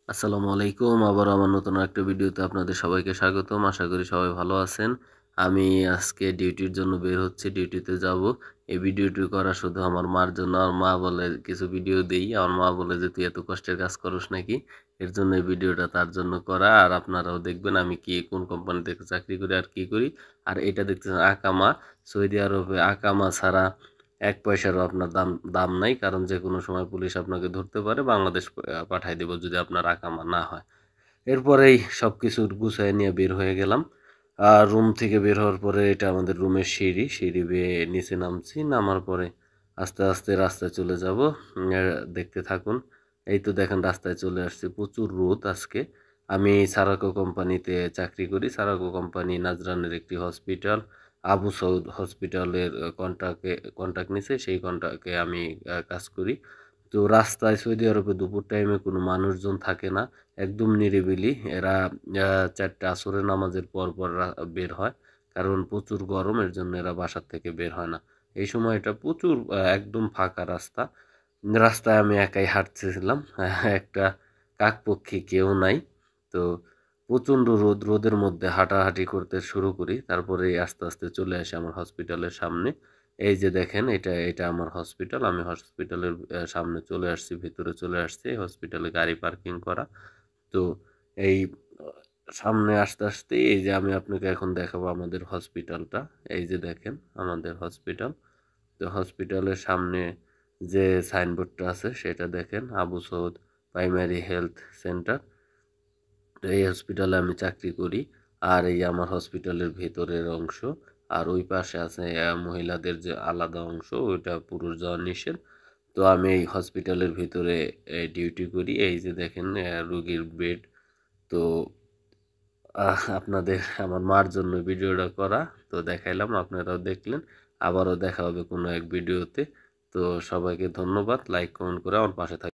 আসসালামু আলাইকুম। আবার আমার নতুন একটা ভিডিওতে আপনাদের সবাইকে স্বাগতম। আশা করি সবাই ভালো আছেন। আমি আজকে ডিউটির জন্য বের হচ্ছি, ডিউটিতে যাব। এই ভিডিওটি করা শুধু আমার মার জন্য। আমার মা বলে কিছু ভিডিও দেই। আমার মা বলে যে, "তুই এত কষ্টের কাজ করস নাকি?" এর জন্য এই ভিডিওটা তার জন্য করা। আর আপনারাও দেখবেন আমি কোন কোম্পানিতে চাকরি করি আর কি করি। আর এটা দেখতেছেন আকামা। সৌদি আরবে আকামা ছাড়া ১ পয়সারও আপনার দাম নাই। কারণ যেকোনো সময় পুলিশ আপনাকে ধরতে পারে। বাংলাদেশ পাঠায় দিব যদি আপনার আকামা না হয়। এরপরেই সবকিছু গুছায় নিয়ে বের হয়ে গেলাম। আর রুম থেকে বের হওয়ার পরে এটা আমাদের রুমের সিঁড়ি। সিঁড়ি বেয়ে নিচে নামছি। নামার পরে আস্তে, আস্তে রাস্তায় চলে যাব। দেখতে থাকুন। এই তো দেখেন রাস্তায় চলে আসছি। প্রচুর রোদ আজকে। আমি সারাকো কোম্পানিতে চাকরি করি। সারাকো কোম্পানি নাজরানের একটি হসপিটাল। আবু সৌদ হসপিটালের কন্ট্রাক্ট নিছে। সেই কন্ট্রাক্টে আমি কাজ করি। তো রাস্তায় সৌদি আরবে দুপুর টাইমে কোনো মানুষজন থাকে না। একদম নিরিবিলি। এরা ৪টা আসরের নামাজের পর বের হয়। কারণ প্রচুর গরম, এর জন্য এরা বাসার থেকে বের হয় না। এই সময়টা প্রচুর একদম ফাঁকা রাস্তা। রাস্তায় আমি একাই হাঁটতেছিলাম। একটা কাকপক্ষী কেউ নাই। তো প্রচণ্ড রোদ, রোদের মধ্যে হাঁটাহাঁটি করতে শুরু করি। তারপরে আস্তে, আস্তে চলে আসি আমার হসপিটালের সামনে। এই যে দেখেন এটা আমার হসপিটাল। আমি হসপিটালের সামনে চলে আসছি, ভিতরে চলে আসছি। হসপিটালে গাড়ি পার্কিং করা। তো এই সামনে আসতে এই যে আমি আপনাকে এখন দেখাবো আমাদের হসপিটালটা। এই যে দেখেন আমাদের হসপিটাল। তো হসপিটালের সামনে যে সাইনবোর্ডটা আছে সেটা দেখেন, Abu Saud primary health centre. তো এই হসপিটালে আমি চাকরি করি। আর এই আমার হসপিটালের ভেতরের অংশ। আর ওই পাশে আছে মহিলাদের যে আলাদা অংশ, ওইটা পুরুষ যাওয়া নিষেধ। তো আমি এই হসপিটালের ভিতরে ডিউটি করি। এই যে দেখেন রোগীর বেড। তো আপনাদের আমার মার জন্য ভিডিওটা করা। তো দেখাইলাম, আপনারাও দেখলেন। আবারও দেখা হবে কোনো এক ভিডিওতে। তো সবাইকে ধন্যবাদ। লাইক, কমেন্ট করে আমার পাশে থাকবেন।